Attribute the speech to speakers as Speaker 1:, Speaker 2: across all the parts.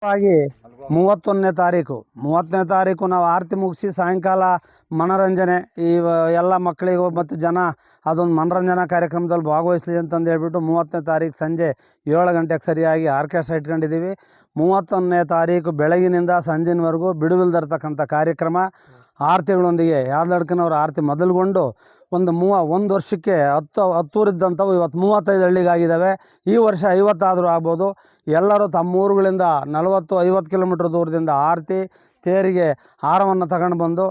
Speaker 1: ಆಗಿ 31ನೇ ತಾರೀಕು ನಾವು ಆರತಿ ಮುಗಿಸಿ ಸಾಯಂಕಾಲ ಮನೋರಂಜನೆ ಈ ಎಲ್ಲ ಮಕ್ಕಳಿಗೂ ಮತ್ತು ಜನ ಅದೊಂದು ಮನೋರಂಜನಾ ಕಾರ್ಯಕ್ರಮದಲ್ಲಿ ಭಾಗವಹಿಸಲಿ ಅಂತಂದು ಹೇಳ್ಬಿಟ್ಟು 30ನೇ ತಾರೀಕು ಸಂಜೆ 7 ಗಂಟೆಗೆ ಸರಿಯಾಗಿ ಆರ್ಕೆಸ್ಟ್ರಾ ಇಟ್ಕೊಂಡಿದ್ದೀವಿ. 31ನೇ ತಾರೀಕು ಬೆಳಗಿನಿಂದ ಸಂಜೆವರೆಗೂ ಬಿಡುವಿಲ್ದಿರ್ತಕ್ಕಂಥ ಕಾರ್ಯಕ್ರಮ ಆರತಿಗಳೊಂದಿಗೆ ಯಾದಲಡ್ಕನವ್ರ ಆರತಿ ಮೊದಲುಗೊಂಡು ಒಂದು ವರ್ಷಕ್ಕೆ 10 ಊರಿದ್ದಂಥವು ಇವತ್ತು 35 ಹಳ್ಳಿಗಾಗಿದ್ದಾವೆ. ಈ ವರ್ಷ 50 ಆದರೂ ಆಗ್ಬೋದು. ಎಲ್ಲರೂ ತಮ್ಮ ಊರುಗಳಿಂದ 40-50 ಕಿಲೋಮೀಟ್ರ್ ದೂರದಿಂದ ಆರತಿ ತೇರಿಗೆ ಹಾರವನ್ನು ತಗೊಂಡು ಬಂದು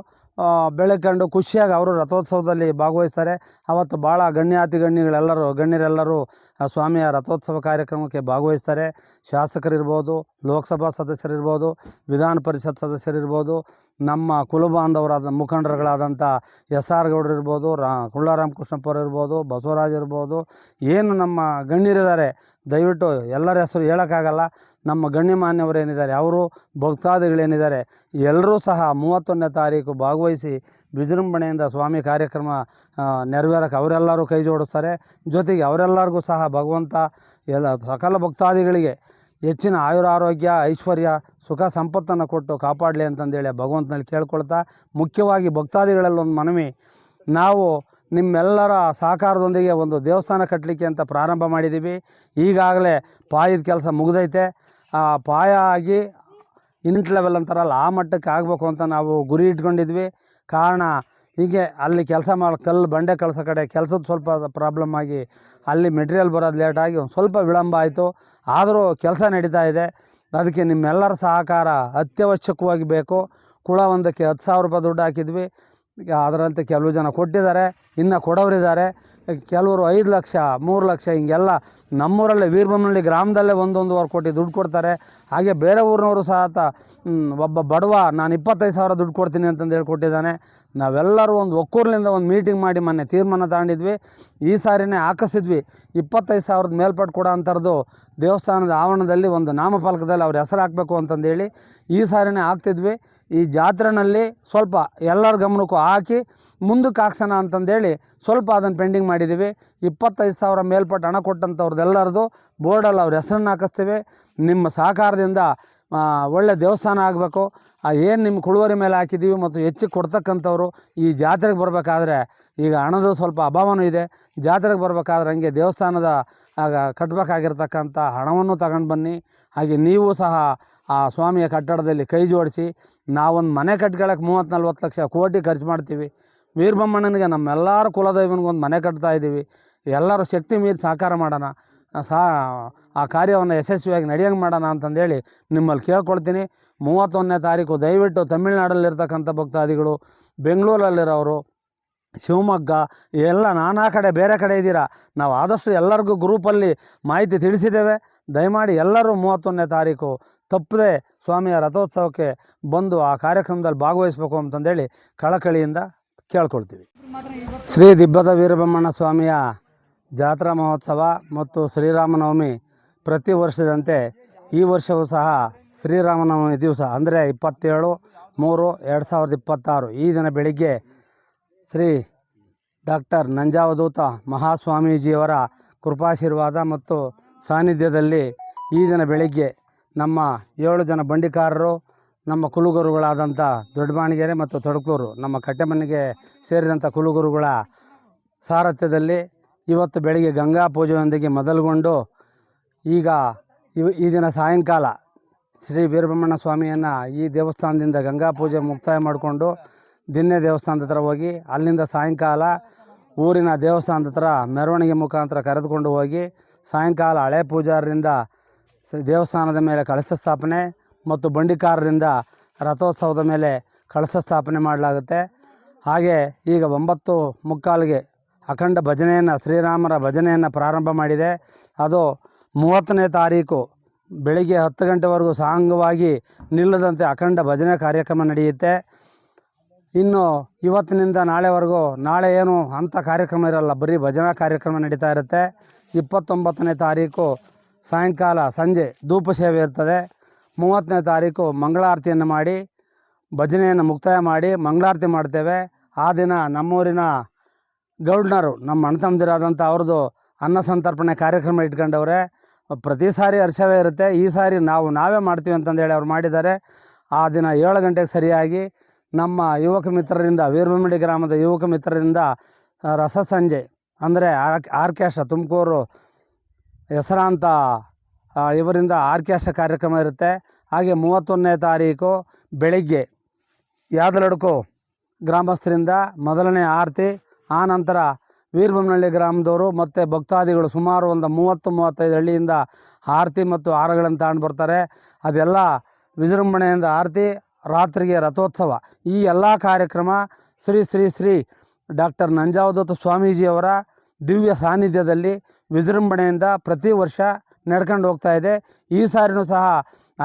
Speaker 1: ಬೆಳಕೊಂಡು ಖುಷಿಯಾಗಿ ಅವರು ರಥೋತ್ಸವದಲ್ಲಿ ಭಾಗವಹಿಸ್ತಾರೆ. ಅವತ್ತು ಭಾಳ ಗಣ್ಯರೆಲ್ಲರೂ ಸ್ವಾಮಿಯ ರಥೋತ್ಸವ ಕಾರ್ಯಕ್ರಮಕ್ಕೆ ಭಾಗವಹಿಸ್ತಾರೆ. ಶಾಸಕರಿರ್ಬೋದು, ಲೋಕಸಭಾ ಸದಸ್ಯರಿರ್ಬೋದು, ವಿಧಾನ ಪರಿಷತ್ ಸದಸ್ಯರಿರ್ಬೋದು, ನಮ್ಮ ಕುಲಬಾಂಧವರಾದ ಮುಖಂಡರುಗಳಾದಂಥ SR ಗೌಡರು ಇರ್ಬೋದು, ಕುಳ್ಳಾರಾಮಕೃಷ್ಣಪ್ಪರು ಇರ್ಬೋದು, ಬಸವರಾಜ್ ಇರ್ಬೋದು, ಏನು ನಮ್ಮ ಗಣ್ಯರಿದ್ದಾರೆ ದಯವಿಟ್ಟು ಎಲ್ಲರ ಹೆಸರು ಹೇಳೋಕ್ಕಾಗಲ್ಲ. ನಮ್ಮ ಗಣ್ಯಮಾನ್ಯವರೇನಿದ್ದಾರೆ ಅವರು ಭಕ್ತಾದಿಗಳೇನಿದ್ದಾರೆ ಎಲ್ಲರೂ ಸಹ 31ನೇ ತಾರೀಕು ಭಾಗವಹಿಸಿ ವಿಜೃಂಭಣೆಯಿಂದ ಸ್ವಾಮಿ ಕಾರ್ಯಕ್ರಮ ನೆರವೇರಕ್ಕೆ ಅವರೆಲ್ಲರೂ ಕೈ ಜೋಡಿಸ್ತಾರೆ. ಜೊತೆಗೆ ಅವರೆಲ್ಲರಿಗೂ ಸಹ ಭಗವಂತ ಸಕಲ ಭಕ್ತಾದಿಗಳಿಗೆ ಹೆಚ್ಚಿನ ಆಯುರಾರೋಗ್ಯ, ಐಶ್ವರ್ಯ, ಸುಖ ಸಂಪತ್ತನ್ನು ಕೊಟ್ಟು ಕಾಪಾಡಲಿ ಅಂತಂದೇಳಿ ಭಗವಂತನಲ್ಲಿ ಕೇಳ್ಕೊಳ್ತಾ, ಮುಖ್ಯವಾಗಿ ಭಕ್ತಾದಿಗಳಲ್ಲೊಂದು ಮನವಿ, ನಾವು ನಿಮ್ಮೆಲ್ಲರ ಸಹಕಾರದೊಂದಿಗೆ ಒಂದು ದೇವಸ್ಥಾನ ಕಟ್ಟಲಿಕ್ಕೆ ಅಂತ ಪ್ರಾರಂಭ ಮಾಡಿದ್ದೀವಿ. ಈಗಾಗಲೇ ಪಾಯದ ಕೆಲಸ ಮುಗಿದೈತೆ. ಆ ಪಾಯ ಆಗಿ ಇಂಟ್ ಲೆವೆಲ್ ಅಂತಾರಲ್ಲ ಆ ಮಟ್ಟಕ್ಕೆ ಆಗಬೇಕು ಅಂತ ನಾವು ಗುರಿ ಇಟ್ಕೊಂಡಿದ್ವಿ. ಕಾರಣ ಹೀಗೆ ಅಲ್ಲಿ ಕೆಲಸ ಬಂಡೆ ಕಳ್ಸೋ ಕಡೆ ಕೆಲಸದ ಸ್ವಲ್ಪ ಪ್ರಾಬ್ಲಮ್ ಆಗಿ ಅಲ್ಲಿ ಮೆಟೀರಿಯಲ್ ಬರೋದು ಲೇಟಾಗಿ ಒಂದು ಸ್ವಲ್ಪ ವಿಳಂಬ ಆಯಿತು. ಆದರೂ ಕೆಲಸ ನಡೀತಾ ಇದೆ. ಅದಕ್ಕೆ ನಿಮ್ಮೆಲ್ಲರ ಸಹಕಾರ ಅತ್ಯವಶ್ಯಕವಾಗಿ ಬೇಕು. ಕುಳ ಒಂದಕ್ಕೆ 10,000 ರೂಪಾಯಿ ದುಡ್ಡು ಹಾಕಿದ್ವಿ. ಅದರಂತೆ ಕೆಲವು ಜನ ಕೊಟ್ಟಿದ್ದಾರೆ, ಇನ್ನು ಕೊಡೋರಿದ್ದಾರೆ. ಕೆಲವರು 5 ಲಕ್ಷ 3 ಲಕ್ಷ ಹಿಂಗೆಲ್ಲ ನಮ್ಮೂರಲ್ಲೇ ವೀರಬೊಮ್ಮನಹಳ್ಳಿ ಗ್ರಾಮದಲ್ಲೇ 1-1.5 ಕೋಟಿ ದುಡ್ಡು ಕೊಡ್ತಾರೆ. ಹಾಗೆ ಬೇರೆ ಊರಿನವರು ಸಹ ಒಬ್ಬ ಬಡವ ನಾನು 25,000 ದುಡ್ಡು ಕೊಡ್ತೀನಿ ಅಂತಂದು ಹೇಳ್ಕೊಟ್ಟಿದ್ದಾನೆ. ನಾವೆಲ್ಲರೂ ಒಂದು ಒಕ್ಕೂರಿನಿಂದ ಒಂದು ಮೀಟಿಂಗ್ ಮಾಡಿ ಮೊನ್ನೆ ತೀರ್ಮಾನ ತಗೊಂಡಿದ್ವಿ. ಈ ಸಾರಿನೇ ಹಾಕಿಸಿದ್ವಿ. 25,000 ಮೇಲ್ಪಟ್ಟು ಕೊಡೋ ಅಂಥದ್ದು ದೇವಸ್ಥಾನದ ಆವರಣದಲ್ಲಿ ಒಂದು ನಾಮಫಲಕದಲ್ಲಿ ಅವ್ರ ಹೆಸರು ಹಾಕಬೇಕು ಅಂತಂದೇಳಿ ಈ ಸಾರಿನೇ ಹಾಕ್ತಿದ್ವಿ. ಈ ಜಾತ್ರೆಯಲ್ಲಿ ಸ್ವಲ್ಪ ಎಲ್ಲರ ಗಮನಕ್ಕೂ ಹಾಕಿ ಮುಂದಕ್ಕೆ ಹಾಕ್ಸೋಣ ಅಂತಂದೇಳಿ ಸ್ವಲ್ಪ ಅದನ್ನು ಪೆಂಡಿಂಗ್ ಮಾಡಿದ್ದೀವಿ. 25,000 ಮೇಲ್ಪಟ್ಟು ಹಣ ಕೊಟ್ಟಂಥವ್ರದ್ದೆಲ್ಲರದು ಬೋರ್ಡಲ್ಲಿ ಅವ್ರ ಹೆಸರನ್ನು ಹಾಕಿಸ್ತೀವಿ. ನಿಮ್ಮ ಸಹಕಾರದಿಂದ ಒಳ್ಳೆ ದೇವಸ್ಥಾನ ಆಗಬೇಕು. ಏನು ನಿಮ್ಮ ಕುಳುವರಿ ಮೇಲೆ ಹಾಕಿದ್ದೀವಿ ಮತ್ತು ಹೆಚ್ಚಿಗೆ ಕೊಡ್ತಕ್ಕಂಥವ್ರು ಈ ಜಾತ್ರೆಗೆ ಬರಬೇಕಾದ್ರೆ ಈಗ ಹಣದ ಸ್ವಲ್ಪ ಅಭಾವನೂ ಇದೆ. ಜಾತ್ರೆಗೆ ಬರಬೇಕಾದ್ರೆ ಹಂಗೆ ದೇವಸ್ಥಾನದ ಕಟ್ಟಬೇಕಾಗಿರ್ತಕ್ಕಂಥ ಹಣವನ್ನು ತಗೊಂಡು ಬನ್ನಿ. ಹಾಗೆ ನೀವು ಸಹ ಆ ಸ್ವಾಮಿಯ ಕಟ್ಟಡದಲ್ಲಿ ಕೈ ಜೋಡಿಸಿ. ನಾವೊಂದು ಮನೆ ಕಟ್ಕೊಳ್ಳೋಕೆ 30-40 ಲಕ್ಷ ಕೋಟಿ ಖರ್ಚು ಮಾಡ್ತೀವಿ. ವೀರಬೊಮ್ಮಣ್ಣನಿಗೆ ನಮ್ಮೆಲ್ಲರ ಕುಲದೈವನಿಗೊಂದು ಮನೆ ಕಟ್ತಾ ಇದ್ದೀವಿ. ಎಲ್ಲರೂ ಶಕ್ತಿ ಮೀರಿ ಸಹಕಾರ ಮಾಡೋಣ, ಆ ಕಾರ್ಯವನ್ನು ಯಶಸ್ವಿಯಾಗಿ ನಡೆಯಂಗೆ ಮಾಡೋಣ ಅಂತಂದೇಳಿ ನಿಮ್ಮಲ್ಲಿ ಕೇಳ್ಕೊಳ್ತೀನಿ. 31ನೇ ತಾರೀಕು ದಯವಿಟ್ಟು ತಮಿಳ್ನಾಡಲ್ಲಿರ್ತಕ್ಕಂಥ ಭಕ್ತಾದಿಗಳು, ಬೆಂಗಳೂರಲ್ಲಿರೋರು, ಶಿವಮೊಗ್ಗ ಎಲ್ಲ ನಾನಾ ಕಡೆ ಬೇರೆ ಕಡೆ ಇದ್ದೀರಾ, ನಾವು ಆದಷ್ಟು ಎಲ್ಲರಿಗೂ ಗ್ರೂಪಲ್ಲಿ ಮಾಹಿತಿ ತಿಳಿಸಿದ್ದೇವೆ. ದಯಮಾಡಿ ಎಲ್ಲರೂ 31ನೇ ತಾರೀಕು ತಪ್ಪದೆ ಸ್ವಾಮಿಯ ರಥೋತ್ಸವಕ್ಕೆ ಬಂದು ಆ ಕಾರ್ಯಕ್ರಮದಲ್ಲಿ ಭಾಗವಹಿಸಬೇಕು ಅಂತಂದೇಳಿ ಕಳಕಳಿಯಿಂದ ಕೇಳ್ಕೊಳ್ತೀವಿ. ಶ್ರೀ ದಿಬ್ಬದ ವೀರಬ್ರಹ್ಮಣ್ಯ ಸ್ವಾಮಿಯ ಜಾತ್ರಾ ಮಹೋತ್ಸವ ಮತ್ತು ಶ್ರೀರಾಮನವಮಿ ಪ್ರತಿ ವರ್ಷದಂತೆ ಈ ವರ್ಷವೂ ಸಹ ಶ್ರೀರಾಮನವಮಿ ದಿವಸ ಅಂದರೆ 27/3/2026 ಈ ದಿನ ಬೆಳಿಗ್ಗೆ ಶ್ರೀ ಡಾಕ್ಟರ್ ನಂಜಾವಧೂತ ಮಹಾಸ್ವಾಮೀಜಿಯವರ ಕೃಪಾಶೀರ್ವಾದ ಮತ್ತು ಸಾನ್ನಿಧ್ಯದಲ್ಲಿ ಈ ದಿನ ಬೆಳಿಗ್ಗೆ ನಮ್ಮ 7 ಜನ ಬಂಡಿಕಾರರು, ನಮ್ಮ ಕುಲುಗುರುಗಳಾದಂಥ ದೊಡ್ಡಮಾಣಿಗೆರೆ ಮತ್ತು ತೊಡಕೂರು ನಮ್ಮ ಕಟ್ಟೆಮನೆಗೆ ಸೇರಿದಂಥ ಕುಲುಗುರುಗಳ ಸಾರಥ್ಯದಲ್ಲಿ ಇವತ್ತು ಬೆಳಿಗ್ಗೆ ಗಂಗಾ ಪೂಜೆಯೊಂದಿಗೆ ಮೊದಲುಗೊಂಡು ಈಗ ಈ ದಿನ ಸಾಯಂಕಾಲ ಶ್ರೀ ವೀರಬ್ರಹ್ಮಣ್ಯ ಸ್ವಾಮಿಯನ್ನು ಈ ದೇವಸ್ಥಾನದಿಂದ ಗಂಗಾ ಪೂಜೆ ಮುಕ್ತಾಯ ಮಾಡಿಕೊಂಡು ದಿನ್ನೆ ದೇವಸ್ಥಾನದ ಹತ್ರ ಹೋಗಿ ಅಲ್ಲಿಂದ ಸಾಯಂಕಾಲ ಊರಿನ ದೇವಸ್ಥಾನದ ಹತ್ರ ಮೆರವಣಿಗೆ ಮುಖಾಂತರ ಕರೆದುಕೊಂಡು ಹೋಗಿ ಸಾಯಂಕಾಲ ಹಳೆ ಪೂಜಾರರಿಂದ ದೇವಸ್ಥಾನದ ಮೇಲೆ ಕಳಶ ಸ್ಥಾಪನೆ ಮತ್ತು ಬಂಡಿಕಾರರಿಂದ ರಥೋತ್ಸವದ ಮೇಲೆ ಕಳಶ ಸ್ಥಾಪನೆ ಮಾಡಲಾಗುತ್ತೆ. ಹಾಗೆ ಈಗ 9:45ಗೆ ಅಖಂಡ ಭಜನೆಯನ್ನು ಶ್ರೀರಾಮರ ಭಜನೆಯನ್ನು ಪ್ರಾರಂಭ ಮಾಡಿದೆ. ಅದು 30ನೇ ತಾರೀಕು ಬೆಳಿಗ್ಗೆ 10 ಗಂಟೆವರೆಗೂ ಸಾಂಗವಾಗಿ ನಿಲ್ಲದಂತೆ ಅಖಂಡ ಭಜನೆ ಕಾರ್ಯಕ್ರಮ ನಡೆಯುತ್ತೆ. ಇನ್ನು ಇವತ್ತಿನಿಂದ ನಾಳೆವರೆಗೂ, ನಾಳೆ ಏನು ಅಂಥ ಕಾರ್ಯಕ್ರಮ ಇರಲ್ಲ, ಬರೀ ಭಜನಾ ಕಾರ್ಯಕ್ರಮ ನಡೀತಾ ಇರುತ್ತೆ. 29ನೇ ತಾರೀಕು ಸಾಯಂಕಾಲ ಸಂಜೆ ಧೂಪ ಸೇವೆ ಇರ್ತದೆ. 30ನೇ ತಾರೀಕು ಮಂಗಳಾರತಿಯನ್ನು ಮಾಡಿ ಭಜನೆಯನ್ನು ಮುಕ್ತಾಯ ಮಾಡಿ ಮಂಗಳಾರತಿ ಮಾಡ್ತೇವೆ. ಆ ದಿನ ನಮ್ಮೂರಿನ ಗೌಡ್ನರು, ನಮ್ಮ ಅಣ್ಣ ತಮ್ಮದಿರಾದಂಥ ಅವ್ರದ್ದು ಅನ್ನ ಸಂತರ್ಪಣೆ ಕಾರ್ಯಕ್ರಮ ಇಟ್ಕೊಂಡವ್ರೆ. ಪ್ರತಿ ಸಾರಿ ಹರ್ಷವೇ ಇರುತ್ತೆ. ಈ ಸಾರಿ ನಾವೇ ಮಾಡ್ತೀವಿ ಅಂತಂದೇಳಿ ಅವ್ರು ಮಾಡಿದ್ದಾರೆ. ಆ ದಿನ 7 ಗಂಟೆಗೆ ಸರಿಯಾಗಿ ನಮ್ಮ ಯುವಕ ಮಿತ್ರರಿಂದ, ವೀರಭದ್ರಮಳ್ಳಿ ಗ್ರಾಮದ ಯುವಕ ಮಿತ್ರರಿಂದ ರಸಸಂಜೆ ಅಂದರೆ ಆರ್ಕೆಸ್ಟ್ರಾ, ತುಮಕೂರು ಹೆಸರಾಂತ ಇವರಿಂದ ಆರ್ಕೆಸ್ಟ್ರಾ ಕಾರ್ಯಕ್ರಮ ಇರುತ್ತೆ. ಹಾಗೆ 31ನೇ ತಾರೀಕು ಬೆಳಿಗ್ಗೆ ಯಾದಲಡ್ಕು ಗ್ರಾಮಸ್ಥರಿಂದ ಮೊದಲನೇ ಆರತಿ, ಆ ನಂತರ ವೀರಭದ್ರಮಳ್ಳಿ ಗ್ರಾಮದವರು ಮತ್ತು ಭಕ್ತಾದಿಗಳು ಸುಮಾರು ಒಂದು 30-35 ಹಳ್ಳಿಯಿಂದ ಆರತಿ ಮತ್ತು ಹಾರಗಳನ್ನು ತಗೊಂಡು ಬರ್ತಾರೆ. ಅದೆಲ್ಲ ವಿಜೃಂಭಣೆಯಿಂದ ಆರತಿ, ರಾತ್ರಿಗೆ ರಥೋತ್ಸವ. ಈ ಎಲ್ಲ ಕಾರ್ಯಕ್ರಮ ಶ್ರೀ ಶ್ರೀ ಶ್ರೀ ಡಾಕ್ಟರ್ ನಂಜಾವಧೂತ ಸ್ವಾಮೀಜಿಯವರ ದಿವ್ಯ ಸಾನ್ನಿಧ್ಯದಲ್ಲಿ ವಿಜೃಂಭಣೆಯಿಂದ ಪ್ರತಿ ವರ್ಷ ನಡ್ಕೊಂಡು ಹೋಗ್ತಾ ಇದೆ. ಈ ಸಾರಿನೂ ಸಹ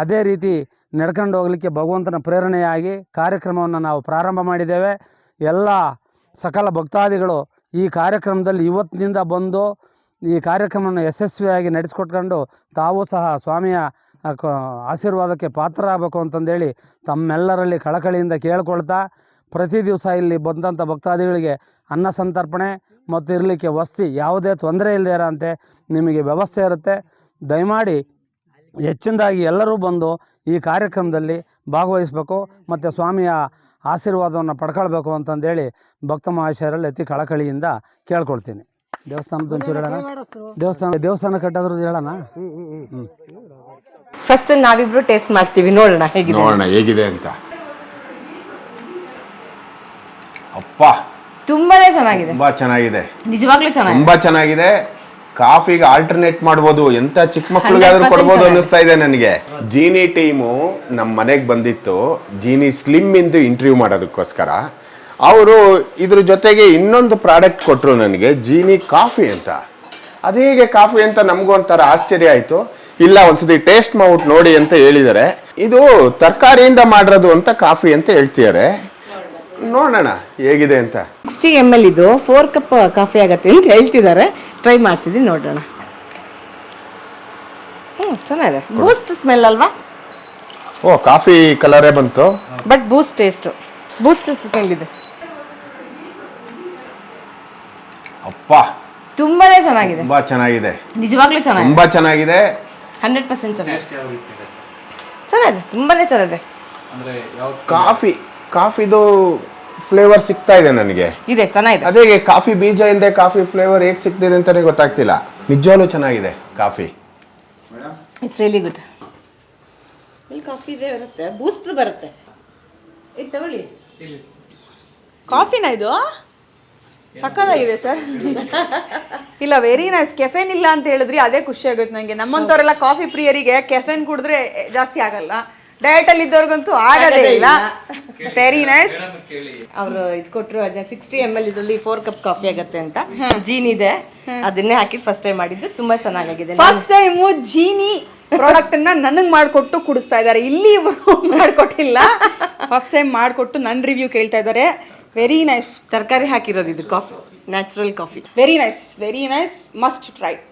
Speaker 1: ಅದೇ ರೀತಿ ನಡ್ಕೊಂಡು ಹೋಗಲಿಕ್ಕೆ ಭಗವಂತನ ಪ್ರೇರಣೆಯಾಗಿ ಕಾರ್ಯಕ್ರಮವನ್ನು ನಾವು ಪ್ರಾರಂಭ ಮಾಡಿದ್ದೇವೆ. ಎಲ್ಲ ಸಕಲ ಭಕ್ತಾದಿಗಳು ಈ ಕಾರ್ಯಕ್ರಮದಲ್ಲಿ ಇವತ್ತಿನಿಂದ ಬಂದು ಈ ಕಾರ್ಯಕ್ರಮವನ್ನು ಯಶಸ್ವಿಯಾಗಿ ನಡೆಸಿಕೊಟ್ಕೊಂಡು ತಾವು ಸಹ ಸ್ವಾಮಿಯ ಆಶೀರ್ವಾದಕ್ಕೆ ಪಾತ್ರರಾಗಬೇಕು ಅಂತಂದೇಳಿ ತಮ್ಮೆಲ್ಲರಲ್ಲಿ ಕಳಕಳಿಯಿಂದ ಕೇಳ್ಕೊಳ್ತಾ, ಪ್ರತಿ ದಿವಸ ಇಲ್ಲಿ ಬಂದಂಥ ಭಕ್ತಾದಿಗಳಿಗೆ ಅನ್ನ ಸಂತರ್ಪಣೆ ಮತ್ತು ಇರಲಿಕ್ಕೆ ವಸತಿ ಯಾವುದೇ ತೊಂದರೆ ಇಲ್ಲದೇ ಇರೋಂತೆ ನಿಮಗೆ ವ್ಯವಸ್ಥೆ ಇರುತ್ತೆ. ದಯಮಾಡಿ ಹೆಚ್ಚಿನದಾಗಿ ಎಲ್ಲರೂ ಬಂದು ಈ ಕಾರ್ಯಕ್ರಮದಲ್ಲಿ ಭಾಗವಹಿಸಬೇಕು ಮತ್ತು ಸ್ವಾಮಿಯ ಆಶೀರ್ವಾದವನ್ನು ಪಡ್ಕೊಳ್ಬೇಕು ಅಂತಂದೇಳಿ ಭಕ್ತ ಮಹಾಶಯರಲ್ಲಿ ಅತಿ ಕಳಕಳಿಯಿಂದ ಕೇಳ್ಕೊಳ್ತೀನಿ. ದೇವಸ್ಥಾನದ ಒಂಚೂರು ಹೇಳೋಣ. ದೇವಸ್ಥಾನ ಕಟ್ಟೋದ್ರದ್ದು ಹೇಳೋಣ.
Speaker 2: ಫಸ್ಟ್ ನಾವಿಬ್ರು ಟೇಸ್ಟ್ ಮಾಡ್ತೀವಿ, ನೋಡೋಣ
Speaker 3: ಹೇಗಿದೆ ಅಂತ. ಅಪ್ಪ
Speaker 2: ತುಂಬಾನೇ ಚೆನ್ನಾಗಿದೆ,
Speaker 3: ತುಂಬಾ ಚೆನ್ನಾಗಿದೆ,
Speaker 2: ನಿಜವಾಗ್ಲೂ ಚೆನ್ನಾಗಿದೆ,
Speaker 3: ತುಂಬಾ ಚೆನ್ನಾಗಿದೆ. ಕಾಫಿಗೆ ಆಲ್ಟರ್ನೇಟ್ ಮಾಡ್ಬೋದು, ಎಂತ ಚಿಕ್ಕ ಮಕ್ಳಿಗಾದ್ರೂ ಕೊಡ್ಬೋದು ಅನ್ನಿಸ್ತಾ ಇದೆ ನನಗೆ. ಜೀನಿ ಟೀಮು ನಮ್ಮ ಮನೆಗೆ ಬಂದಿತ್ತು, ಜೀನಿ ಸ್ಲಿಮ್ ಇಂದು ಇಂಟರ್ವ್ಯೂ ಮಾಡೋದಕ್ಕೋಸ್ಕರ. ಅವರು ಇದ್ರ ಜೊತೆಗೆ ಇನ್ನೊಂದು ಪ್ರಾಡಕ್ಟ್ ಕೊಟ್ಟರು ನನಗೆ, ಜೀನಿ ಕಾಫಿ ಅಂತ. ಅದೇಗೆ ಕಾಫಿ ಅಂತ ನಮಗೂ ಒಂಥರ ಆಶ್ಚರ್ಯ ಆಯಿತು. ಇಲ್ಲ, ಒಂದ್ಸತಿ ಟೇಸ್ಟ್ ಮಾಡ್ಬಿಟ್ಟು ನೋಡಿ ಅಂತ ಹೇಳಿದ್ದಾರೆ. ಇದು ತರಕಾರಿಯಿಂದ ಮಾಡಿರೋದು ಅಂತ ಕಾಫಿ ಅಂತ ಹೇಳ್ತಿದ್ದಾರೆ. ನೋಡೋಣ ಹೇಗಿದೆ ಅಂತ.
Speaker 2: 60 ml ಇದು 4 ಕಪ್ ಕಾಫಿ ಆಗತ್ತೆ ಅಂತ ಹೇಳ್ತಿದ್ದಾರೆ. ಟ್ರೈ ಮಾಡ್ತಿದ್ದೀನಿ, ನೋಡೋಣ. ಚೆನ್ನಾಗಿದೆ. ಬೂಸ್ಟ್ ಸ್ಮೆಲ್ ಅಲ್ವಾ?
Speaker 3: ಓ, ಕಾಫಿ ಕಲರೇ ಬಂತು,
Speaker 2: but Boost taste, Boost smell ಇದೆ.
Speaker 3: ಅಪ್ಪ
Speaker 2: ತುಂಬಾನೇ ಚೆನ್ನಾಗಿದೆ,
Speaker 3: ತುಂಬಾ ಚೆನ್ನಾಗಿದೆ,
Speaker 2: ನಿಜವಾಗ್ಲೂ ಚೆನ್ನಾಗಿದೆ,
Speaker 3: ತುಂಬಾ ಚೆನ್ನಾಗಿದೆ,
Speaker 2: 100% ಚೆನ್ನಾಗಿದೆ, ಚೆನ್ನಾಗಿದೆ, ತುಂಬಾನೇ ಚೆನ್ನಾಗಿದೆ.
Speaker 3: ಕಾಫಿದು ಫ್ಲೇವರ್ ಸಿಗ್ತಾ ಇದೆ ನನಗೆ.
Speaker 2: ಇದೆ, ಚೆನ್ನಾಗಿದೆ.
Speaker 3: ಅದೇ ಕಾಫಿ ಬೀಜ ಇಲ್ಲದೆ ಕಾಫಿ ಫ್ಲೇವರ್ ಹೇಗೆ ಸಿಗ್ತಿದೆ ಅಂತಾನೆ ಗೊತ್ತಾಗ್ತಿಲ್ಲ. ನಿಜವಾಗ್ಲೂ ಚೆನ್ನಾಗಿದೆ coffee.
Speaker 2: It's really good. Smell coffee ಇದೆ, ಬರುತ್ತೆ, ಬೂಸ್ಟ್ ಬರುತ್ತೆ. ಇದು ತಗೊಳ್ಳಿ.
Speaker 4: ಕಾಫಿನ ಇದು ಸಕ್ಕತ್ತಾಗಿದೆ ಸರ್. ಇಲ್ಲ, ವೆರಿ ನೈಸ್. ಕೆಫೆನ್ ಇಲ್ಲ ಅಂತ ಹೇಳಿದ್ರಿ, ಅದೇ ಖುಷಿ ಆಗುತ್ತೆ ನನಗೆ. ನಮ್ಮಂಥವ್ರೆಲ್ಲ ಕಾಫಿ ಪ್ರಿಯರಿಗೆ ಕೆಫೆನ್ ಕುಡಿದ್ರೆ ಜಾಸ್ತಿ ಆಗಲ್ಲ, ಡಯಟ್ ಅಲ್ಲಿ ಇದ್ದವ್ರಿಗಂತೂ ಆಗದೇ ಇಲ್ಲ. Very nice.
Speaker 2: ಅವರು ಇದು ಕೊಟ್ಟರು, 60 ml ಇದರಲ್ಲಿ 4 ಕಪ್ ಕಾಫಿ ಆಗತ್ತೆ ಅಂತ. ಜೀನ್ ಇದೆ, ಅದನ್ನೇ ಹಾಕಿ ಫಸ್ಟ್ ಟೈಮ್ ಮಾಡಿದ್ದು, ತುಂಬಾ ಚೆನ್ನಾಗಿದೆ.
Speaker 4: ಫಸ್ಟ್ ಟೈಮು ಜೀನಿ ಪ್ರಾಡಕ್ಟ್ ಅನ್ನ ನನಗೆ ಮಾಡಿಕೊಟ್ಟು ಕುಡಿಸ್ತಾ ಇದ್ದಾರೆ, ಇಲ್ಲಿ ಮಾಡಿಕೊಟ್ಟಿಲ್ಲ. ಫಸ್ಟ್ ಟೈಮ್ ಮಾಡಿಕೊಟ್ಟು ನನ್ನ ರಿವ್ಯೂ ಕೇಳ್ತಾ ಇದ್ದಾರೆ. Very nice.
Speaker 2: ತರಕಾರಿ ಹಾಕಿರೋದು ಇದು coffee, natural coffee.
Speaker 4: Very nice, very nice. Must try.